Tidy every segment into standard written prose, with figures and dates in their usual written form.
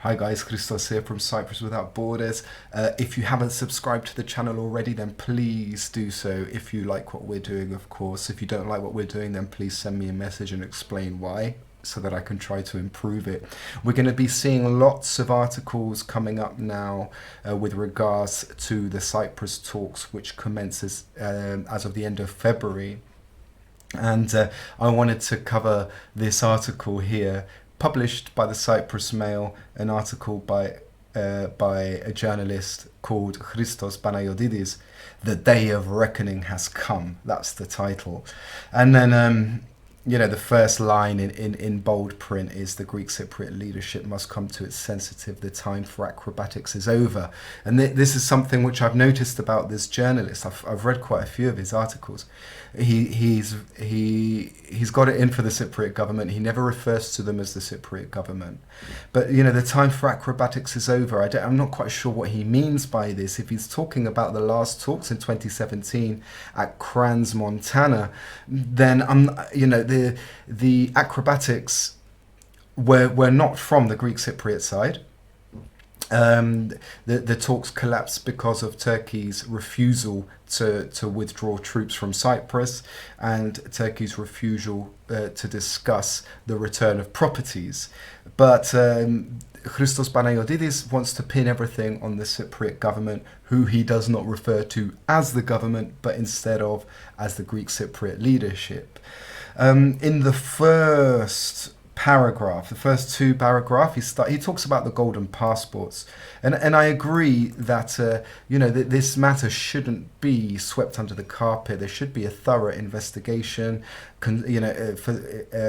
Hi guys, Christos here from Cyprus Without Borders. If you haven't subscribed to the channel already, then please do so. If you like what we're doing, of course. If you don't like what we're doing, then please send me a message and explain why, so that I can try to improve it. We're going to be seeing lots of articles coming up now with regards to the Cyprus Talks, which commences as of the end of February. And I wanted to cover this article here, published by the Cyprus Mail, an article by a journalist called Christos Panayiotides. The Day of Reckoning Has Come. That's the title. And then the first line in bold print is: the Greek Cypriot leadership must come to its sensitive. The time for acrobatics is over. And this is something which I've noticed about this journalist. I've read quite a few of his articles. He's got it in for the Cypriot government. He never refers to them as the Cypriot government. But the time for acrobatics is over. I'm not quite sure what he means by this. If he's talking about the last talks in 2017 at Crans, Montana, then the acrobatics were not from the Greek Cypriot side. The talks collapsed because of Turkey's refusal to withdraw troops from Cyprus, and Turkey's refusal to discuss the return of properties. But Christos Panayiotides wants to pin everything on the Cypriot government, who he does not refer to as the government, but instead of as the Greek Cypriot leadership. In the first paragraph, the first two paragraphs, he talks about the golden passports, and I agree that this matter shouldn't be swept under the carpet. There should be a thorough investigation,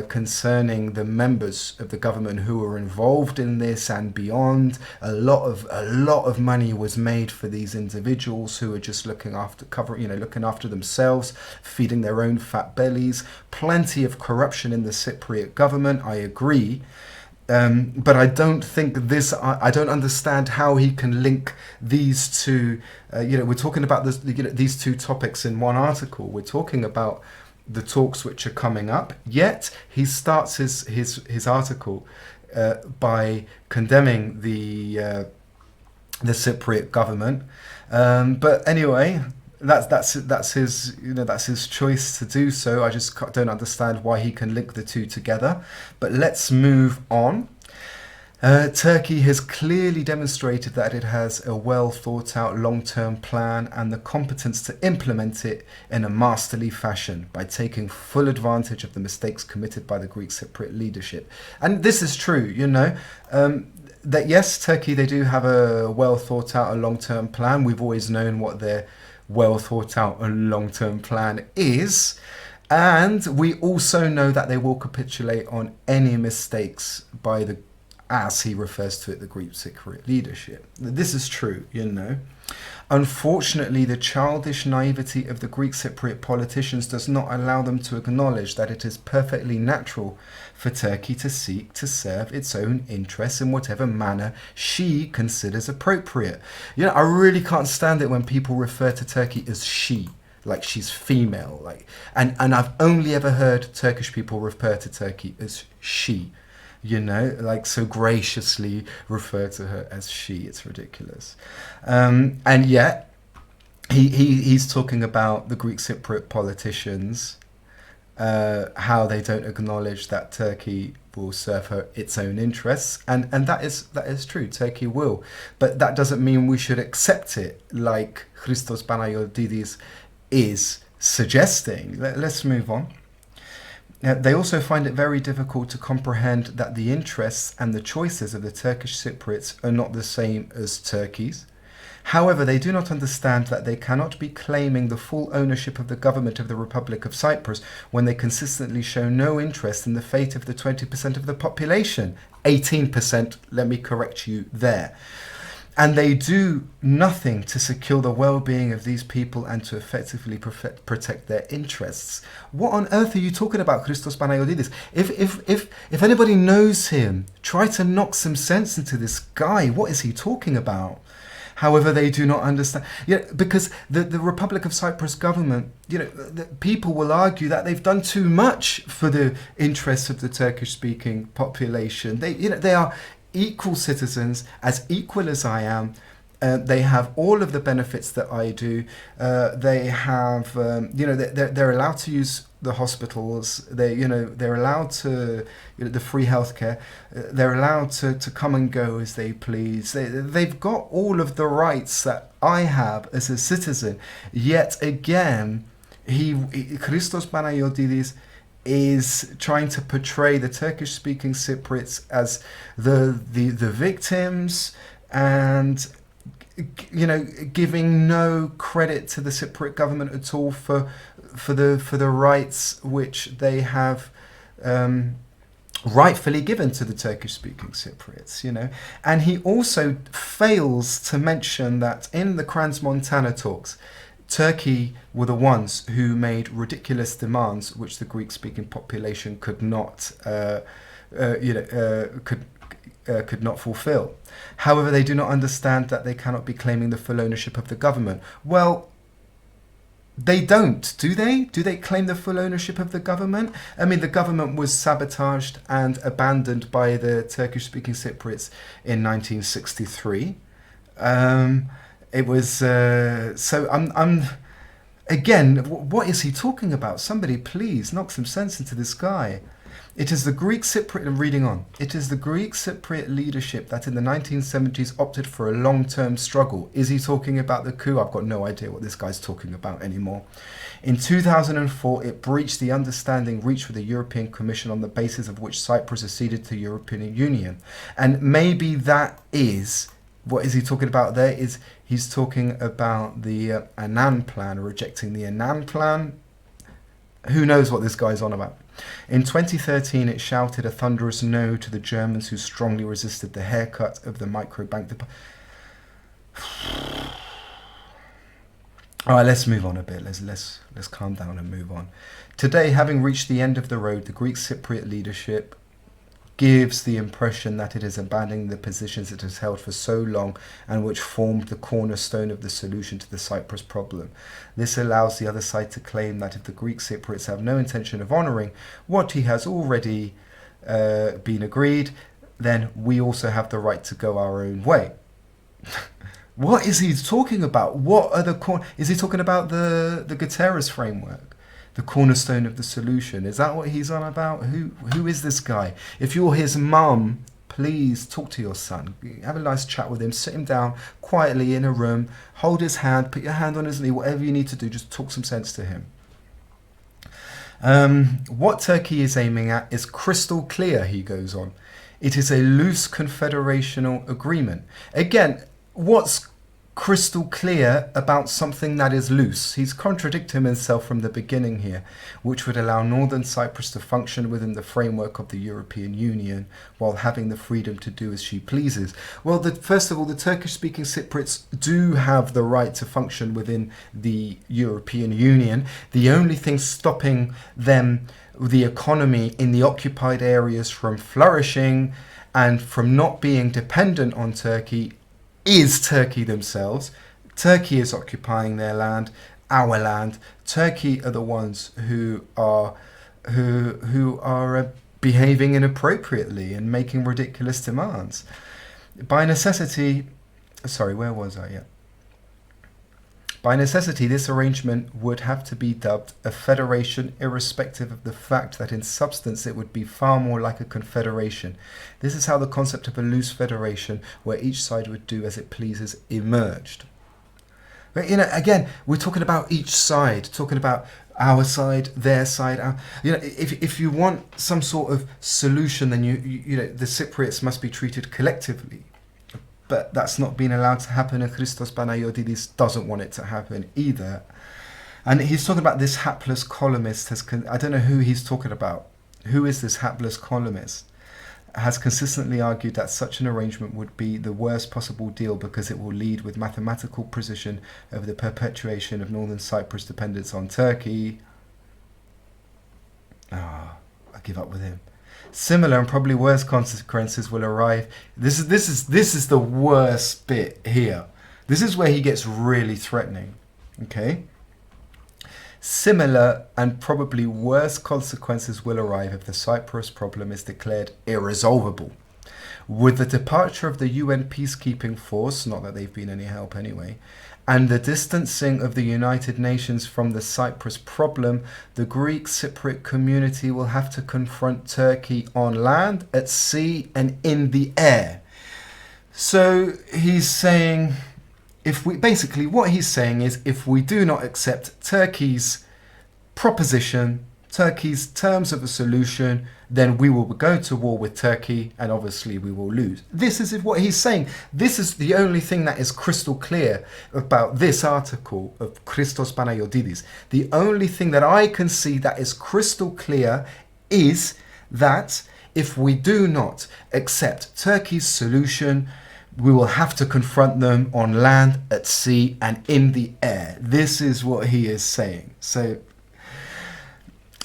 concerning the members of the government who were involved in this and beyond. A lot of money was made for these individuals who are just looking after themselves, feeding their own fat bellies. Plenty of corruption in the Cypriot government, I agree. But I don't think I don't understand how he can link these two. We're talking about these two topics in one article. We're talking about the talks which are coming up, yet he starts his article by condemning the Cypriot government. But anyway, that's his choice to do so. I just don't understand why he can link the two together. But let's move on. Turkey has clearly demonstrated that it has a well thought out long-term plan and the competence to implement it in a masterly fashion by taking full advantage of the mistakes committed by the Greek Cypriot leadership. And this is true, that yes, Turkey, they do have a well thought out, a long-term plan. We've always known what their well thought out and long-term plan is, and we also know that they will capitulate on any mistakes by the, as he refers to it, the Greek Cypriot leadership. This is true, Unfortunately, the childish naivety of the Greek Cypriot politicians does not allow them to acknowledge that it is perfectly natural for Turkey to seek to serve its own interests in whatever manner she considers appropriate. I really can't stand it when people refer to Turkey as she, like she's female, and I've only ever heard Turkish people refer to Turkey as she. So graciously refer to her as she. It's ridiculous. And yet, he's talking about the Greek Cypriot politicians, how they don't acknowledge that Turkey will serve its own interests. And that is true. Turkey will. But that doesn't mean we should accept it like Christos Panayiotides is suggesting. Let's move on. They also find it very difficult to comprehend that the interests and the choices of the Turkish Cypriots are not the same as Turkey's. However, they do not understand that they cannot be claiming the full ownership of the government of the Republic of Cyprus when they consistently show no interest in the fate of the 20% of the population. 18%, let me correct you there. And they do nothing to secure the well-being of these people and to effectively protect their interests. What on earth are you talking about, Christos Panayiotides? If anybody knows him, try to knock some sense into this guy. What is he talking about? However, they do not understand. Because the Republic of Cyprus government, the people will argue that they've done too much for the interests of the Turkish-speaking population. They are equal citizens, as equal as I am. They have all of the benefits that I do. They have, they're allowed to use the hospitals. They're allowed to, the free healthcare. They're allowed to come and go as they please. They've got all of the rights that I have as a citizen. Yet again, Christos Panayiotides is trying to portray the Turkish-speaking Cypriots as the victims, and giving no credit to the Cypriot government at all for the rights which they have rightfully given to the Turkish-speaking Cypriots. And he also fails to mention that in the Crans-Montana talks, Turkey were the ones who made ridiculous demands which the Greek-speaking population could not could not fulfill. However, they do not understand that they cannot be claiming the full ownership of the government. Well, they don't, do they? Do they claim the full ownership of the government? I mean, the government was sabotaged and abandoned by the Turkish-speaking Cypriots in 1963. It was so. I'm again. What is he talking about? Somebody, please knock some sense into this guy. It is the Greek Cypriot, and reading on, it is the Greek Cypriot leadership that in the 1970s opted for a long-term struggle. Is he talking about the coup? I've got no idea what this guy's talking about anymore. In 2004, it breached the understanding reached with the European Commission on the basis of which Cyprus acceded to the European Union. And maybe that is, what is he talking about there? Is he's talking about the Annan plan, rejecting the Annan plan? Who knows what this guy's on about? In 2013, it shouted a thunderous no to the Germans who strongly resisted the haircut of the microbank. All right, let's move on a bit. Let's calm down and move on. Today, having reached the end of the road, the Greek Cypriot leadership gives the impression that it is abandoning the positions it has held for so long and which formed the cornerstone of the solution to the Cyprus problem. This allows the other side to claim that if the Greek Cypriots have no intention of honouring what he has already been agreed, then we also have the right to go our own way. What is he talking about? What are is he talking about the Guterres framework? The cornerstone of the solution? Is that what he's on about? Who is this guy? If you're his mum, please talk to your son. Have a nice chat with him. Sit him down quietly in a room. Hold his hand. Put your hand on his knee. Whatever you need to do, just talk some sense to him. What Turkey is aiming at is crystal clear, he goes on. It is a loose confederational agreement. Again, what's crystal clear about something that is loose? He's contradicting himself from the beginning here, which would allow Northern Cyprus to function within the framework of the European Union while having the freedom to do as she pleases. Well, first of all, the Turkish-speaking Cypriots do have the right to function within the European Union. The only thing stopping them, the economy in the occupied areas, from flourishing and from not being dependent on Turkey is Turkey themselves. Turkey is occupying their land, our land. Turkey are the ones who are behaving inappropriately and making ridiculous demands. By necessity, where was I? Yeah. By necessity, this arrangement would have to be dubbed a federation, irrespective of the fact that in substance it would be far more like a confederation. This is how the concept of a loose federation, where each side would do as it pleases, emerged. But, again, we're talking about each side, talking about our side, their side. If you want some sort of solution, then the Cypriots must be treated collectively. But that's not been allowed to happen, and Christos Panayiotides doesn't want it to happen either. And he's talking about this hapless columnist. I don't know who he's talking about. Who is this hapless columnist? Has consistently argued that such an arrangement would be the worst possible deal because it will lead with mathematical precision over the perpetuation of Northern Cyprus dependence on Turkey. I give up with him. Similar and probably worse consequences will arrive. This is the worst bit here. This is where he gets really threatening. Okay? Similar and probably worse consequences will arrive if the Cyprus problem is declared irresolvable. With the departure of the UN peacekeeping force, not that they've been any help anyway, and the distancing of the United Nations from the Cyprus problem, the Greek Cypriot community will have to confront Turkey on land, at sea, and in the air. So he's saying, what he's saying is, if we do not accept Turkey's proposition, Turkey's terms of a solution, then we will go to war with Turkey, and obviously we will lose. This is what he's saying. This is the only thing that is crystal clear about this article of Christos Panayiotides. The only thing that I can see that is crystal clear is that if we do not accept Turkey's solution, we will have to confront them on land, at sea, and in the air. This is what he is saying. So,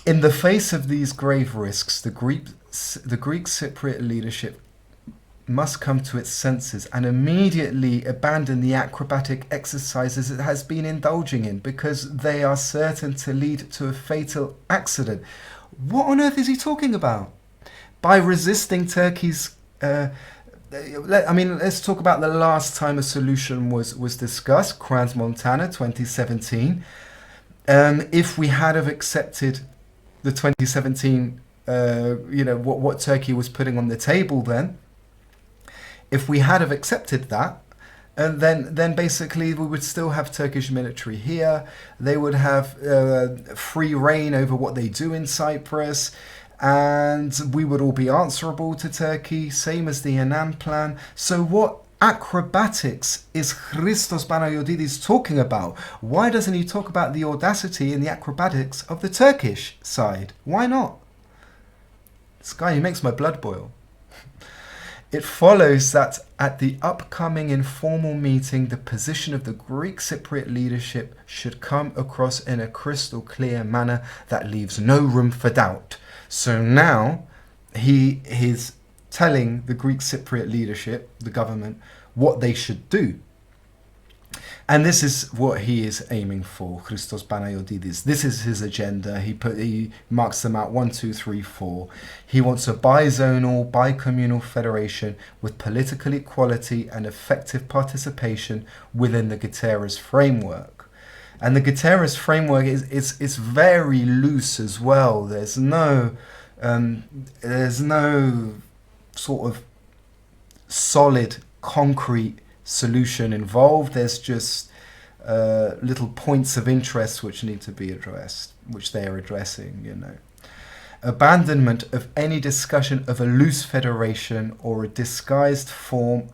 in the face of these grave risks, the Greek Cypriot leadership must come to its senses and immediately abandon the acrobatic exercises it has been indulging in, because they are certain to lead to a fatal accident. What on earth is he talking about? By resisting Turkey's... let's talk about the last time a solution was discussed, Crans-Montana 2017. If we had have accepted the 2017, what Turkey was putting on the table then, if we had have accepted that, and then basically we would still have Turkish military here. They would have free reign over what they do in Cyprus, and we would all be answerable to Turkey, same as the Annan plan. So what acrobatics is Christos Panayiotides talking about? Why doesn't he talk about the audacity and the acrobatics of the Turkish side? Why not? This guy, he makes my blood boil. It follows that at the upcoming informal meeting, the position of the Greek Cypriot leadership should come across in a crystal clear manner that leaves no room for doubt. So now he is telling the Greek Cypriot leadership, the government, what they should do. And this is what he is aiming for, Christos Panayiotides. This is his agenda. He marks them out 1, 2, 3, 4. He wants a bizonal, bicommunal federation with political equality and effective participation within the Guterres framework. And the Guterres framework is very loose as well. There's no sort of solid, concrete solution involved. There's just little points of interest which need to be addressed, which they are addressing, Abandonment of any discussion of a loose federation or a disguised form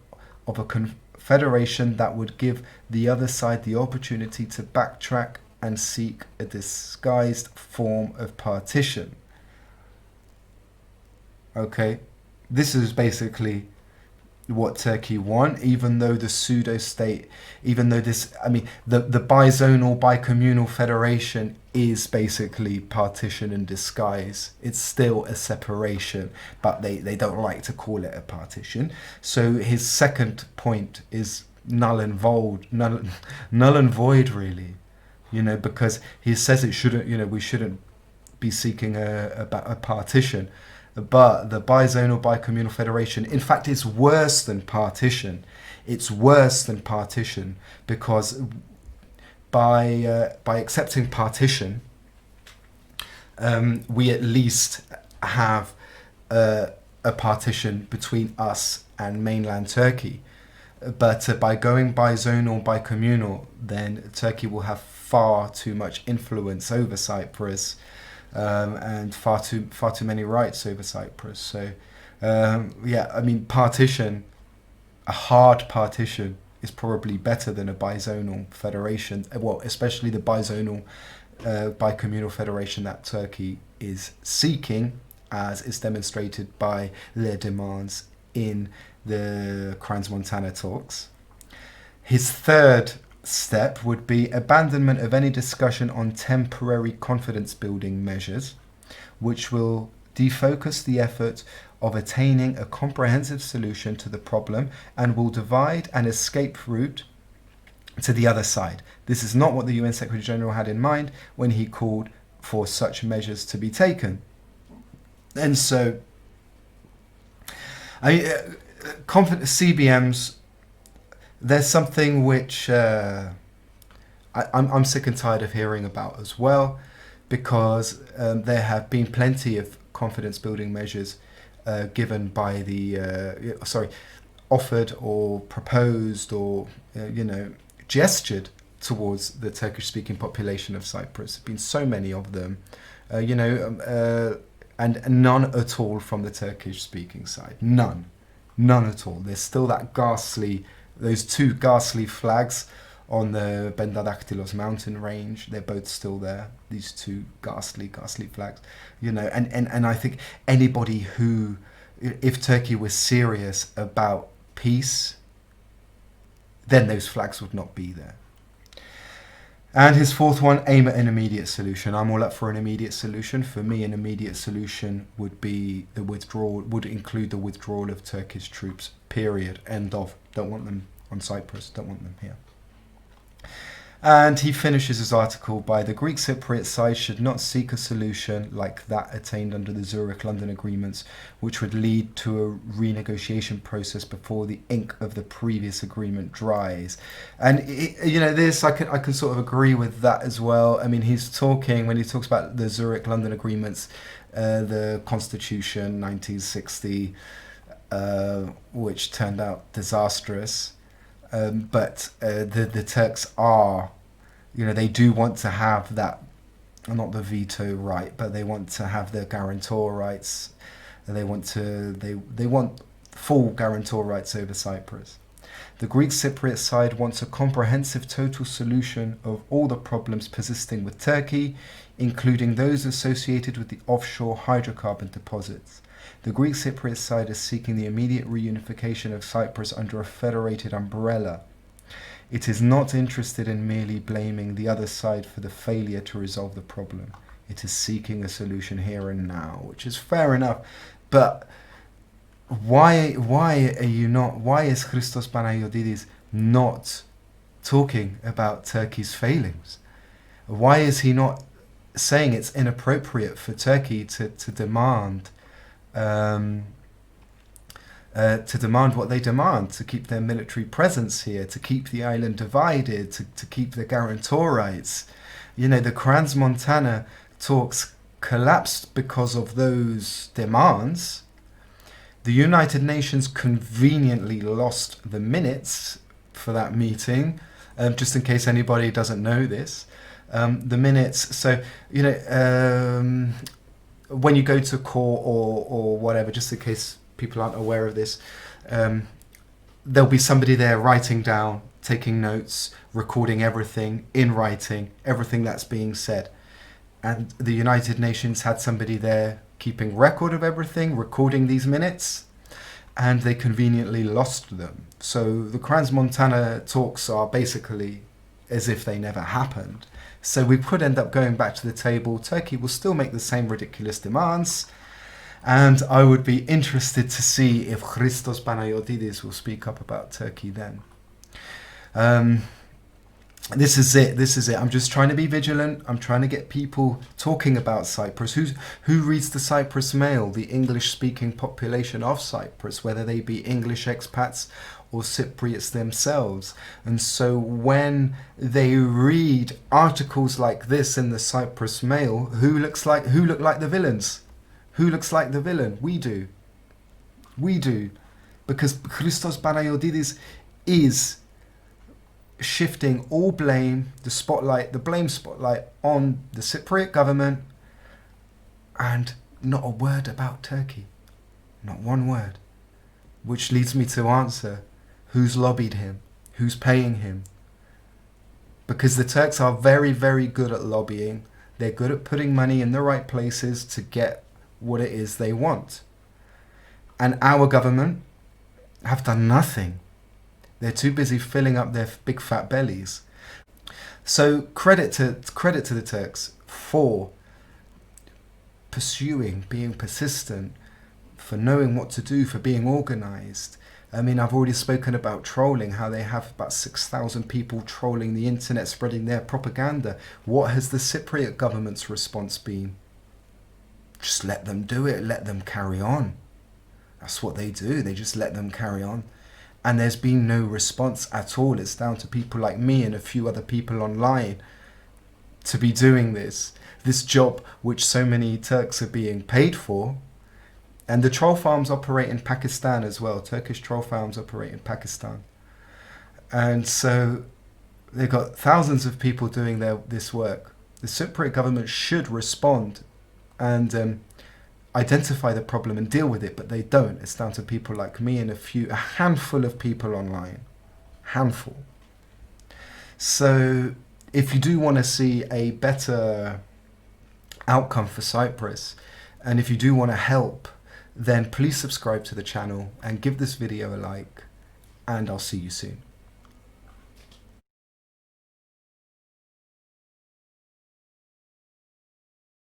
of a confederation that would give the other side the opportunity to backtrack and seek a disguised form of partition. Okay, this is basically what Turkey want, even though the pseudo-state, even though this, the bizonal, bicommunal federation is basically partition in disguise. It's still a separation, but they don't like to call it a partition. So his second point is null and void, really, because he says it shouldn't, we shouldn't be seeking a partition. But the bizonal, bicommunal federation, in fact, it's worse than partition. It's worse than partition because by accepting partition, we at least have a partition between us and mainland Turkey. But by going bizonal, bicommunal, then Turkey will have far too much influence over Cyprus. And far too many rights over Cyprus. So, partition, a hard partition, is probably better than a bizonal federation. Well, especially the bizonal, bicommunal federation that Turkey is seeking, as is demonstrated by their demands in the Crans-Montana talks. His third step would be abandonment of any discussion on temporary confidence building measures, which will defocus the effort of attaining a comprehensive solution to the problem and will divide an escape route to the other side. This is not what the UN Secretary General had in mind when he called for such measures to be taken. And so, CBMs, there's something which I'm sick and tired of hearing about as well, because there have been plenty of confidence building measures given by offered or proposed or gestured towards the Turkish speaking population of Cyprus. There've been so many of them, and none at all from the Turkish speaking side. None at all. There's still those two ghastly flags on the Bendadaktilos mountain range. They're both still there, these two ghastly flags, and I think anybody who, if Turkey was serious about peace, then those flags would not be there. And his fourth one, aim at an immediate solution. I'm all up for an immediate solution. For me, an immediate solution would be would include the withdrawal of Turkish troops, period, end of. Don't want them on Cyprus, don't want them here. And he finishes his article by, the Greek Cypriot side should not seek a solution like that attained under the Zurich-London agreements, which would lead to a renegotiation process before the ink of the previous agreement dries. And this I can sort of agree with that as well. I mean, when he talks about the Zurich-London agreements, the Constitution 1960, which turned out disastrous. But the Turks are, they do want to have that, not the veto right, but they want to have the guarantor rights. They want full guarantor rights over Cyprus. The Greek Cypriot side wants a comprehensive total solution of all the problems persisting with Turkey, including those associated with the offshore hydrocarbon deposits. The Greek Cypriot side is seeking the immediate reunification of Cyprus under a federated umbrella. It is not interested in merely blaming the other side for the failure to resolve the problem. It is seeking a solution here and now, which is fair enough. But why is Christos Panayiotides not talking about Turkey's failings? Why is he not saying it's inappropriate for Turkey to demand what they demand, to keep their military presence here, to keep the island divided, to keep the guarantor rights? The Crans-Montana talks collapsed because of those demands. The United Nations conveniently lost the minutes for that meeting, just in case anybody doesn't know this. The minutes, so, when you go to court or whatever, just in case people aren't aware of this, there'll be somebody there writing down, taking notes, recording everything in writing, everything that's being said. And the United Nations had somebody there keeping record of everything, recording these minutes, and they conveniently lost them. So the Crans-Montana talks are basically as if they never happened. So we could end up going back to the table. Turkey will still make the same ridiculous demands. And I would be interested to see if Christos Panayiotides will speak up about Turkey then. This is it. I'm just trying to be vigilant. I'm trying to get people talking about Cyprus. Who reads the Cyprus Mail? The English-speaking population of Cyprus, whether they be English expats or Cypriots themselves. And so when they read articles like this in the Cyprus Mail, who look like the villains? Who looks like the villain? We do. Because Christos Panayiotides is shifting all blame, the blame spotlight on the Cypriot government, and not a word about Turkey. Not one word. Which leads me to answer, who's lobbied him? Who's paying him? Because the Turks are very, very good at lobbying. They're good at putting money in the right places to get what it is they want. And our government have done nothing. They're too busy filling up their big fat bellies. So credit to the Turks for pursuing, being persistent, for knowing what to do, for being organized. I mean, I've already spoken about trolling, how they have about 6,000 people trolling the internet, spreading their propaganda. What has the Cypriot government's response been? Just let them do it, let them carry on. That's what they do. They just let them carry on. And there's been no response at all. It's down to people like me and a few other people online to be doing this job which so many Turks are being paid for. And the troll farms operate in Pakistan as well. Turkish troll farms operate in Pakistan. And so they've got thousands of people doing this work. The Cypriot government should respond and identify the problem and deal with it, but they don't. It's down to people like me and a handful of people online. Handful. So if you do want to see a better outcome for Cyprus, and if you do want to help, then please subscribe to the channel and give this video a like, and I'll see you soon.